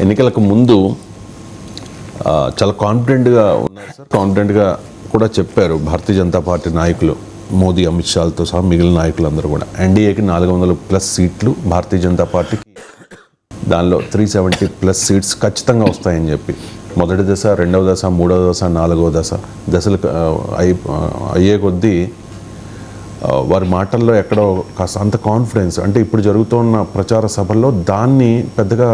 ఎన్నికలకు ముందు చాలా కాన్ఫిడెంట్గా ఉన్నారు సార్. కాన్ఫిడెంట్గా కూడా చెప్పారు భారతీయ జనతా పార్టీ నాయకులు, మోదీ, అమిత్ షాలతో సహా మిగిలిన నాయకులందరూ కూడా. ఎన్డీఏకి 400+ సీట్లు, భారతీయ జనతా పార్టీకి దానిలో 370+ సీట్స్ ఖచ్చితంగా వస్తాయని చెప్పి మొదటి దశ, రెండవ దశ, మూడవ దశ, నాలుగవ దశలు అయ్యే కొద్దీ వారి మాటల్లో ఎక్కడో కాస్త అంత కాన్ఫిడెన్స్, అంటే ఇప్పుడు జరుగుతున్న ప్రచార సభల్లో దాన్ని పెద్దగా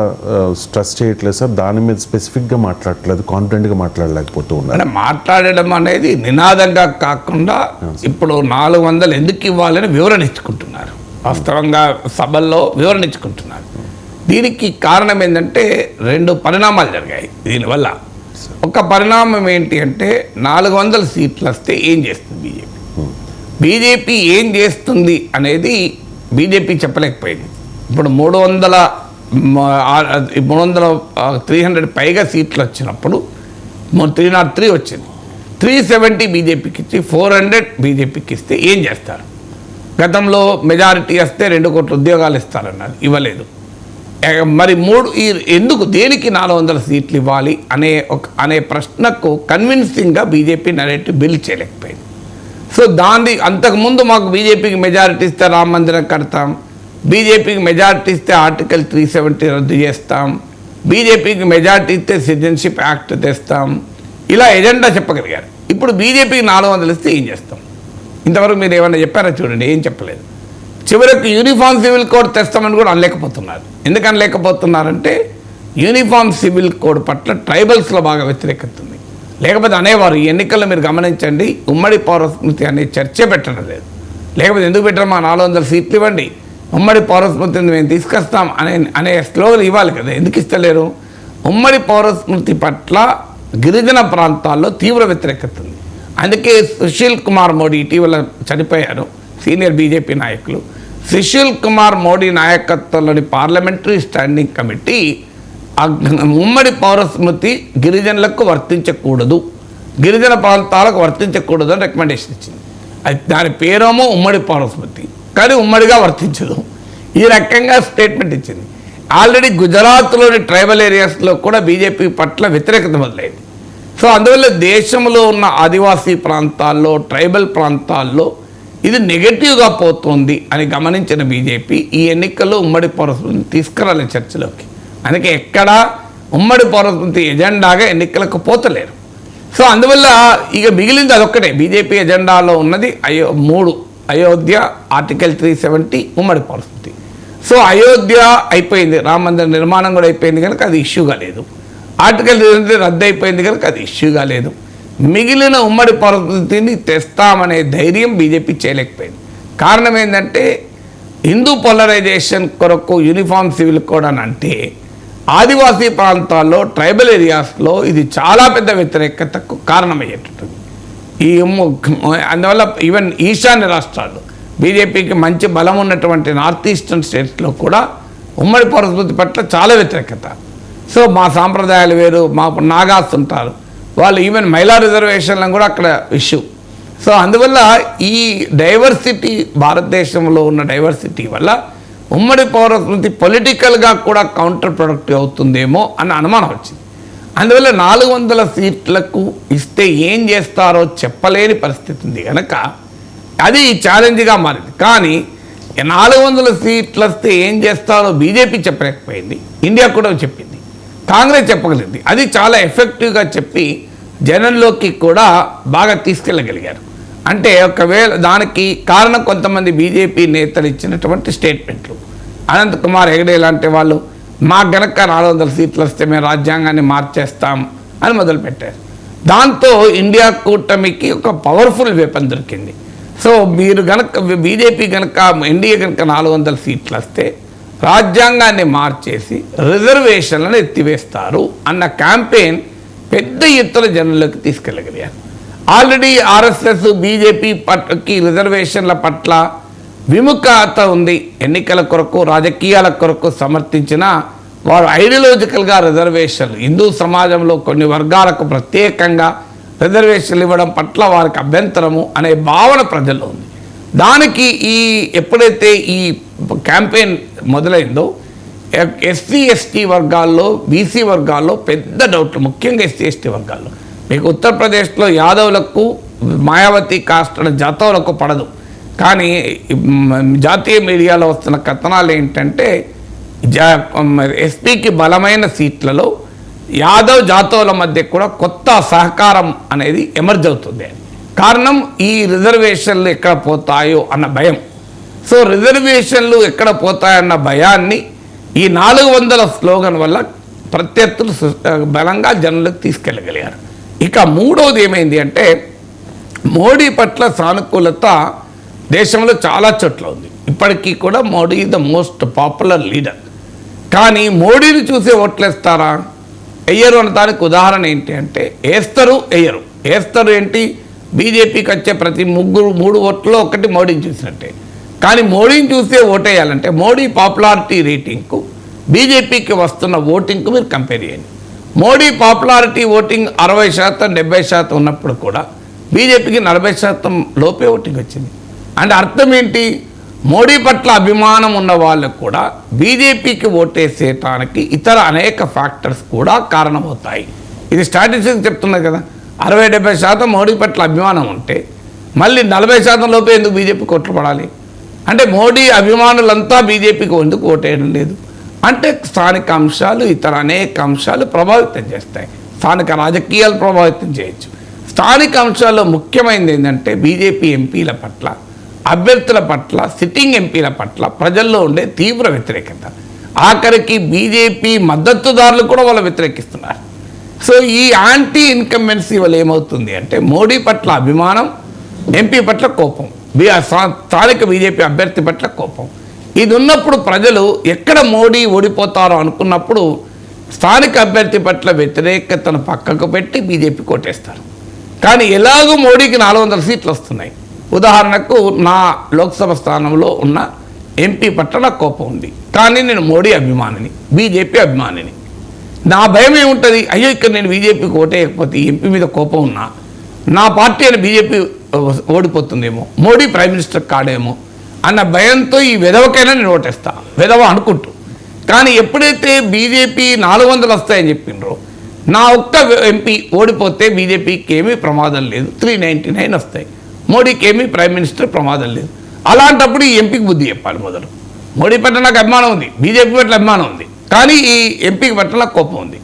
స్ట్రెస్ చేయట్లేదు సార్. దాని మీద స్పెసిఫిక్గా మాట్లాడట్లేదు, కాన్ఫిడెంట్గా మాట్లాడలేకపోతూ ఉన్నారు. మాట్లాడడం అనేది నినాదంగా కాకుండా ఇప్పుడు 400 ఎందుకు ఇవ్వాలని వివరణ ఇచ్చుకుంటున్నారు. వాస్తవంగా సభల్లో వివరణ ఇచ్చుకుంటున్నారు. దీనికి కారణం ఏంటంటే 2 పరిణామాలు జరిగాయి దీనివల్ల. ఒక పరిణామం ఏంటి అంటే 400 సీట్లు వస్తే ఏం చేస్తుంది బీజేపీ ఏం చేస్తుంది అనేది బీజేపీ చెప్పలేకపోయింది. ఇప్పుడు 300 పైగా సీట్లు వచ్చినప్పుడు 303 వచ్చింది. 370 బీజేపీకి ఇచ్చి 400 బీజేపీకి ఇస్తే ఏం చేస్తారు? గతంలో మెజారిటీ వస్తే 2 కోట్ల ఉద్యోగాలు ఇస్తారన్నారు, ఇవ్వలేదు. మరి ఎందుకు దేనికి 400 సీట్లు ఇవ్వాలి అనే ప్రశ్నకు కన్విన్సింగ్గా బీజేపీ నరేటివ్ బిల్డ్ చేయలేకపోయింది. సో దాన్ని అంతకుముందు మాకు బీజేపీకి మెజారిటీ ఇస్తే రామ మందిరం కడతాం, బీజేపీకి మెజారిటీ ఇస్తే ఆర్టికల్ 370 రద్దు చేస్తాం, బీజేపీకి మెజారిటీ ఇస్తే సిటిజన్షిప్ యాక్ట్ తెస్తాం, ఇలా ఎజెండా చెప్పగలిగారు. ఇప్పుడు బీజేపీకి 400 ఇస్తే ఏం చేస్తాం? ఇంతవరకు మీరు ఏమన్నా చెప్పారా? చూడండి, ఏం చెప్పలేదు. చివరికి యూనిఫామ్ సివిల్ కోడ్ తెస్తామని కూడా అనలేకపోతున్నారు. ఎందుకు అనలేకపోతున్నారంటే యూనిఫామ్ సివిల్ కోడ్ పట్ల ట్రైబల్స్లో బాగా వ్యతిరేకత ఉంది. లేకపోతే అనేవారు, ఈ ఎన్నికల్లో మీరు గమనించండి, ఉమ్మడి పౌరస్మృతి అనే చర్చే పెట్టడం లేదు. లేకపోతే ఎందుకు పెట్టడం? మా 400 సీట్లు ఇవ్వండి, ఉమ్మడి పౌరస్మృతిని మేము తీసుకొస్తాం అనే స్లోగన్ ఇవ్వాలి కదా. ఎందుకు ఇస్తలేరు? ఉమ్మడి పౌరస్మృతి పట్ల గిరిజన ప్రాంతాల్లో తీవ్ర వ్యతిరేకత ఉంది. అందుకే సుశీల్ కుమార్ మోడీ ఇటీవల చనిపోయారు, సీనియర్ బీజేపీ నాయకులు. సుశీల్ కుమార్ మోడీ నాయకత్వంలోని పార్లమెంటరీ స్టాండింగ్ కమిటీ ఉమ్మడి పౌరస్మృతి గిరిజనులకు వర్తించకూడదు, గిరిజన ప్రాంతాలకు వర్తించకూడదు అని రికమెండేషన్ ఇచ్చింది. దాని పేరేమో ఉమ్మడి పౌరస్మృతి, కానీ ఉమ్మడిగా వర్తించదు. ఈ రకంగా స్టేట్మెంట్ ఇచ్చింది. ఆల్రెడీ గుజరాత్లోని ట్రైబల్ ఏరియాస్లో కూడా బీజేపీ పట్ల వ్యతిరేకత మొదలైంది. సో అందువల్ల దేశంలో ఉన్న ఆదివాసీ ప్రాంతాల్లో, ట్రైబల్ ప్రాంతాల్లో ఇది నెగటివ్గా పోతుంది అని గమనించిన బీజేపీ ఈ ఎన్నికల్లో ఉమ్మడి పౌరస్మృతిని తీసుకురాలే చర్చలోకి. అందుకే ఎక్కడా ఉమ్మడి పౌరస్మృతి ఎజెండాగా ఎన్నికలకు పోతలేరు. సో అందువల్ల ఇక మిగిలింది అదొక్కటే. బీజేపీ ఎజెండాలో ఉన్నది 3: అయోధ్య, ఆర్టికల్ 370, ఉమ్మడి పౌరస్మృతి. సో అయోధ్య అయిపోయింది, రామ మందిర నిర్మాణం కూడా అయిపోయింది కనుక అది ఇష్యూగా లేదు. ఆర్టికల్ 370 రద్దు అయిపోయింది కనుక అది ఇష్యూగా లేదు. మిగిలిన ఉమ్మడి పౌరస్మృతిని తెస్తామనే ధైర్యం బీజేపీ చేయలేకపోయింది. కారణం ఏంటంటే హిందూ పోలరైజేషన్ కొరకు యూనిఫామ్ సివిల్ కోడ్ అని అంటే ఆదివాసీ ప్రాంతాల్లో, ట్రైబల్ ఏరియాస్లో ఇది చాలా పెద్ద వ్యతిరేకతకు కారణమయ్యేటట్టుంది. అందువల్ల ఈవెన్ ఈశాన్య రాష్ట్రాల్లో బీజేపీకి మంచి బలం ఉన్నటువంటి నార్త్ ఈస్టర్న్ స్టేట్స్లో కూడా ఉమ్మడి పౌరస్మృతి పట్ల చాలా వ్యతిరేకత. సో మా సాంప్రదాయాలు వేరు, మాకు నాగాస్ ఉంటారు, వాళ్ళు ఈవెన్ మహిళా రిజర్వేషన్లను కూడా అక్కడ ఇష్యూ. సో అందువల్ల ఈ డైవర్సిటీ, భారతదేశంలో ఉన్న డైవర్సిటీ వల్ల ఉమ్మడి పౌరస్మృతి పొలిటికల్గా కూడా కౌంటర్ ప్రొడక్టివ్ అవుతుందేమో అన్న అనుమానం వచ్చింది. అందువల్ల 400 సీట్లకు ఇస్తే ఏం చేస్తారో చెప్పలేని పరిస్థితి ఉంది కనుక అది ఛాలెంజ్గా మారింది. కానీ 400 సీట్లు వస్తే ఏం చేస్తారో బీజేపీ చెప్పలేకపోయింది, ఇండియా కూడా చెప్పింది, కాంగ్రెస్ చెప్పగలిగింది. అది చాలా ఎఫెక్టివ్గా చెప్పి జనంలోకి కూడా బాగా తీసుకెళ్ళగలిగారు. అంటే ఒకవేళ దానికి కారణం కొంతమంది బీజేపీ నేతలు ఇచ్చినటువంటి స్టేట్మెంట్లు. అనంత్ కుమార్ హెగడే లాంటి వాళ్ళు మాకు గనక 400 సీట్లు వస్తే మేము రాజ్యాంగాన్ని మార్చేస్తాం అని మొదలుపెట్టారు. దాంతో ఇండియా కూటమికి ఒక పవర్ఫుల్ వెపన్ దొరికింది. సో మీరు గనక బీజేపీ కనుక, ఎన్డీఏ కనుక 400 సీట్లు వస్తే రాజ్యాంగాన్ని మార్చేసి రిజర్వేషన్లను ఎత్తివేస్తారు అన్న క్యాంపెయిన్ పెద్ద ఎత్తున జనంలోకి తీసుకెళ్ళగలిగారు. ఆల్రెడీ ఆర్ఎస్ఎస్ బీజేపీ పట్లకి రిజర్వేషన్ల పట్ల విముఖత ఉంది. ఎన్నికల కొరకు, రాజకీయాల కొరకు సమర్థించిన వారు ఐడియాలజికల్గా రిజర్వేషన్లు, హిందూ సమాజంలో కొన్ని వర్గాలకు ప్రత్యేకంగా రిజర్వేషన్లు ఇవ్వడం పట్ల వారికి అభ్యంతరము అనే భావన ప్రజల్లో ఉంది. దానికి ఎప్పుడైతే ఈ క్యాంపెయిన్ మొదలైందో ఎస్సీ ఎస్టీ వర్గాల్లో, బీసీ వర్గాల్లో పెద్ద డౌట్లు, ముఖ్యంగా ఎస్సీ ఎస్టీ వర్గాల్లో. మీకు ఉత్తరప్రదేశ్లో యాదవులకు మాయావతి కాస్ట్ జాతవులకు పడదు, కానీ జాతీయ మీడియాలో వస్తున్న కథనాలు ఏంటంటే ఎస్పీకి బలమైన సీట్లలో యాదవ్ జాతవుల మధ్య కూడా కొత్త సహకారం అనేది ఎమర్జ్ అవుతుంది. కారణం ఈ రిజర్వేషన్లు ఎక్కడ పోతాయో అన్న భయం. సో రిజర్వేషన్లు ఎక్కడ పోతాయన్న భయాన్ని ఈ 400 స్లోగన్ వల్ల ప్రత్యర్థులు బలంగా జనులకు తీసుకెళ్ళగలిగారు. ఇక మూడవది ఏమైంది అంటే మోడీ పట్ల సానుకూలత దేశంలో చాలా చోట్ల ఉంది. ఇప్పటికీ కూడా Modi the most popular leader. కానీ మోడీని చూసే ఓట్లేస్తారా, వేయరు అన్న దానికి ఉదాహరణ ఏంటి అంటే వేస్తారు ఏంటి, బీజేపీకి వచ్చే ప్రతి 3 ఓట్లో ఒకటి మోడీని చూసినట్టే. కానీ మోడీని చూసే ఓటేయాలంటే మోడీ పాపులారిటీ రేటింగ్కు బీజేపీకి వస్తున్న ఓటింగ్కు మీరు కంపేర్ చేయండి. మోడీ పాపులారిటీ ఓటింగ్ 60%, 70% ఉన్నప్పుడు కూడా బీజేపీకి 40% లోపే ఓటింగ్ వచ్చింది. అంటే అర్థం ఏంటి, మోడీ పట్ల అభిమానం ఉన్న వాళ్ళకు కూడా బీజేపీకి ఓటేసేయటానికి ఇతర అనేక ఫ్యాక్టర్స్ కూడా కారణమవుతాయి. ఇది స్టాటిస్టిక్స్ చెప్తున్నది కదా. 60-70% మోడీ పట్ల అభిమానం ఉంటే మళ్ళీ 40% లోపే ఎందుకు బీజేపీకి ఓట్లు పడాలి? అంటే మోడీ అభిమానులంతా బీజేపీకి ఎందుకు ఓటేయడం లేదు అంటే స్థానిక అంశాలు, ఇతర అనేక అంశాలు ప్రభావితం చేస్తాయి. స్థానిక రాజకీయాలు ప్రభావితం చేయొచ్చు. స్థానిక అంశాల్లో ముఖ్యమైనది ఏంటంటే బీజేపీ ఎంపీల పట్ల, అభ్యర్థుల పట్ల, సిట్టింగ్ ఎంపీల పట్ల ప్రజల్లో ఉండే తీవ్ర వ్యతిరేకత. ఆఖరికి బీజేపీ మద్దతుదారులు కూడా వాళ్ళు వ్యతిరేకిస్తున్నారు. సో ఈ యాంటీ ఇన్కంబెన్సీ వల్ల ఏమవుతుంది అంటే మోడీ పట్ల అభిమానం, ఎంపీ పట్ల కోపం, స్థానిక బీజేపీ అభ్యర్థి పట్ల కోపం. ఇది ఉన్నప్పుడు ప్రజలు ఎక్కడ మోడీ ఓడిపోతారో అనుకున్నప్పుడు స్థానిక అభ్యర్థి పట్ల వ్యతిరేకతను పక్కకు పెట్టి బీజేపీ కొట్టేస్తారు. కానీ ఎలాగో మోడీకి 400 సీట్లు వస్తున్నాయి. ఉదాహరణకు నా లోక్సభ స్థానంలో ఉన్న ఎంపీ పట్ల నాకు కోపం ఉంది, కానీ నేను మోడీ అభిమానిని, బీజేపీ అభిమానిని. నా భయం ఏముంటుంది, అయ్యో ఇక్కడ నేను బీజేపీకి ఓటేయకపోతే ఎంపీ మీద కోపం ఉన్నా నా పార్టీ అని బీజేపీ ఓడిపోతుందేమో, మోడీ ప్రైమ్ మినిస్టర్ కాడేమో అన్న భయంతో ఈ విధవకైనా నేను ఓటేస్తా, విధవ అనుకుంటూ. కానీ ఎప్పుడైతే బీజేపీ 400 వస్తాయని చెప్పిండ్రో, నా ఒక్క ఎంపీ ఓడిపోతే బీజేపీకి ఏమీ ప్రమాదం లేదు, 399 వస్తాయి, మోడీకి ఏమీ ప్రైమ్ మినిస్టర్ ప్రమాదం లేదు. అలాంటప్పుడు ఈ ఎంపీకి బుద్ధి చెప్పాలి. మొదలు మోడీ పట్ల నాకు అభిమానం ఉంది, బీజేపీ పట్ల అభిమానం ఉంది, కానీ ఈ ఎంపీకి పట్ల నాకు కోపం ఉంది.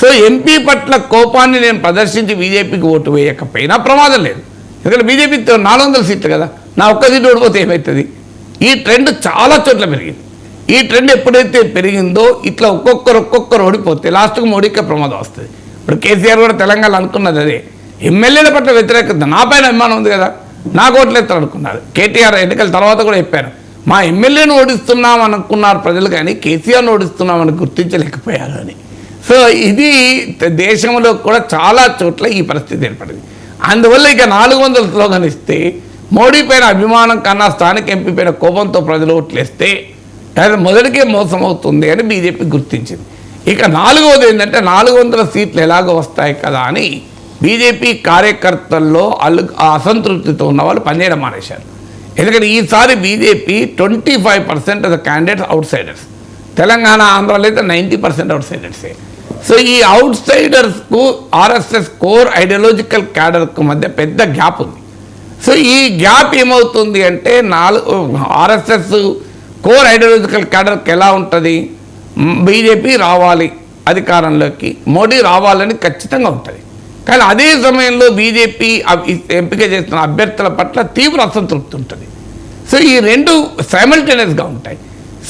సో ఎంపీ పట్ల కోపాన్ని నేను ప్రదర్శించి బీజేపీకి ఓటు వేయకపోయినా ప్రమాదం లేదు, ఎందుకంటే బీజేపీతో 400 సీట్లు కదా, నా ఒక్క సీటు ఓడిపోతే ఏమవుతుంది? ఈ ట్రెండ్ చాలా చోట్ల పెరిగింది. ఈ ట్రెండ్ ఎప్పుడైతే పెరిగిందో ఇట్లా ఒక్కొక్కరు ఓడిపోతే లాస్ట్కు మోడీకే ప్రమాదం వస్తుంది. ఇప్పుడు కేసీఆర్ కూడా తెలంగాణ అనుకున్నది అదే. ఎమ్మెల్యేల పట్ల వ్యతిరేకత, నా పైన అభిమానం ఉంది కదా, నాకు ఓట్లు ఎత్తారు అనుకున్నారు. కేటీఆర్ ఎన్నికల తర్వాత కూడా చెప్పారు, మా ఎమ్మెల్యేను ఓడిస్తున్నాం అనుకున్నారు ప్రజలు, కానీ కేసీఆర్ను ఓడిస్తున్నామని గుర్తించలేకపోయారు అని. సో ఇది దేశంలో కూడా చాలా చోట్ల ఈ పరిస్థితి ఏర్పడింది. అందువల్ల ఇక 400 స్లోగన్ ఇస్తే మోడీ పైన అభిమానం కన్నా స్థానిక ఎంపీ పైన కోపంతో ప్రజలు ఓట్లేస్తే మొదటికే మోసం అవుతుంది అని బీజేపీ గుర్తించింది. ఇక 4వది ఏంటంటే 400 సీట్లు ఎలాగో వస్తాయి కదా అని బీజేపీ కార్యకర్తల్లో అసంతృప్తితో ఉన్న వాళ్ళు పనిచేయడం మానేశారు. ఎందుకంటే ఈసారి BJP 25% of the candidates outsiders. Telangana, ఆంధ్రాలో అయితే 90% అవుట్ సైడర్సే. సో ఈ అవుట్ సైడర్స్కు ఆర్ఎస్ఎస్ కోర్ ఐడియాలజికల్ క్యాడర్కు మధ్య పెద్ద గ్యాప్ ఉంది. సో ఈ గ్యాప్ ఏమవుతుంది అంటే ఆర్ఎస్ఎస్ కోర్ ఐడియాలజికల్ క్యాడర్కి ఎలా ఉంటుంది, బీజేపీ రావాలి అధికారంలోకి, మోడీ రావాలని ఖచ్చితంగా ఉంటుంది. కానీ అదే సమయంలో బీజేపీ ఎంపిక చేస్తున్న అభ్యర్థుల పట్ల తీవ్ర అసంతృప్తి ఉంటుంది. సో ఈ రెండు సైమల్టేనియస్గా ఉంటాయి.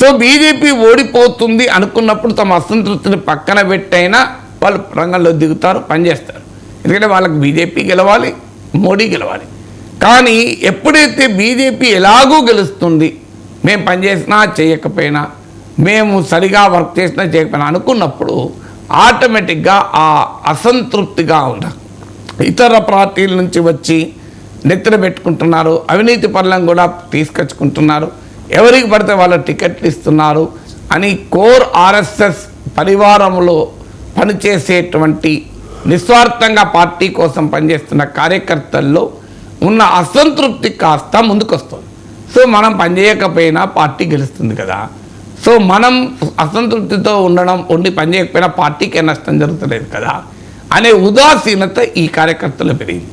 సో బీజేపీ ఓడిపోతుంది అనుకున్నప్పుడు తమ అసంతృప్తిని పక్కన పెట్టైనా వాళ్ళు రంగంలో దిగుతారు, పనిచేస్తారు. ఎందుకంటే వాళ్ళకి బీజేపీ గెలవాలి, మోడీ గెలవాలి. కానీ ఎప్పుడైతే బీజేపీ ఎలాగూ గెలుస్తుంది, మేము పనిచేసినా చేయకపోయినా, మేము సరిగా వర్క్ చేసినా చేయకపోయినా అనుకున్నప్పుడు ఆటోమేటిక్గా ఆ అసంతృప్తిగా ఉంటారు. ఇతర పార్టీల నుంచి వచ్చి నెత్తిన పెట్టుకుంటున్నారు, అవినీతి పనులను కూడా తీసుకొచ్చుకుంటున్నారు, ఎవరికి పడితే వాళ్ళ టికెట్లు ఇస్తున్నారు అని కోర్ ఆర్ఎస్ఎస్ పరివారంలో పనిచేసేటువంటి నిస్వార్థంగా పార్టీ కోసం పనిచేస్తున్న కార్యకర్తల్లో ఉన్న అసంతృప్తి కాస్త ముందుకొస్తుంది. సో మనం పనిచేయకపోయినా పార్టీ గెలుస్తుంది కదా, సో మనం అసంతృప్తితో ఉండి పనిచేయకపోయినా పార్టీకే నష్టం జరుగుతలేదు కదా అనే ఉదాసీనత ఈ కార్యకర్తలు పెరిగింది.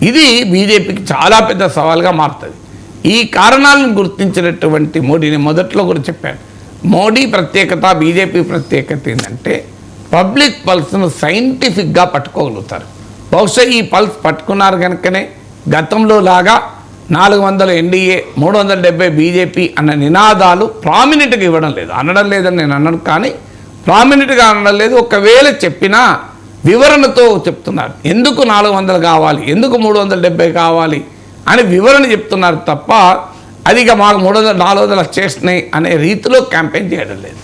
ఇది బీజేపీకి చాలా పెద్ద సవాల్గా మారుతుంది. ఈ కారణాలను గుర్తించినటువంటి మోడీని మొదట్లో కూడా చెప్పాను. మోడీ ప్రత్యేకత, బీజేపీ ప్రత్యేకత ఏంటంటే పబ్లిక్ పల్స్ను సైంటిఫిక్గా పట్టుకోగలుగుతారు. బహుశా ఈ పల్స్ పట్టుకున్నారు కనుకనే గతంలో లాగా 400 ఎన్డీఏ 370 బీజేపీ అన్న నినాదాలు ప్రామినెంట్గా ఇవ్వడం లేదు. అనడం లేదని నేను అన్నాను, కానీ ప్రామినెంట్గా అనడం లేదు. ఒకవేళ చెప్పినా వివరణతో చెప్తున్నారు. ఎందుకు 400 కావాలి, ఎందుకు 370 కావాలి అని వివరణ చెప్తున్నారు తప్ప అది ఇక మాకు 400 వచ్చేసినాయి అనే రీతిలో క్యాంపెయిన్ చేయడం లేదు.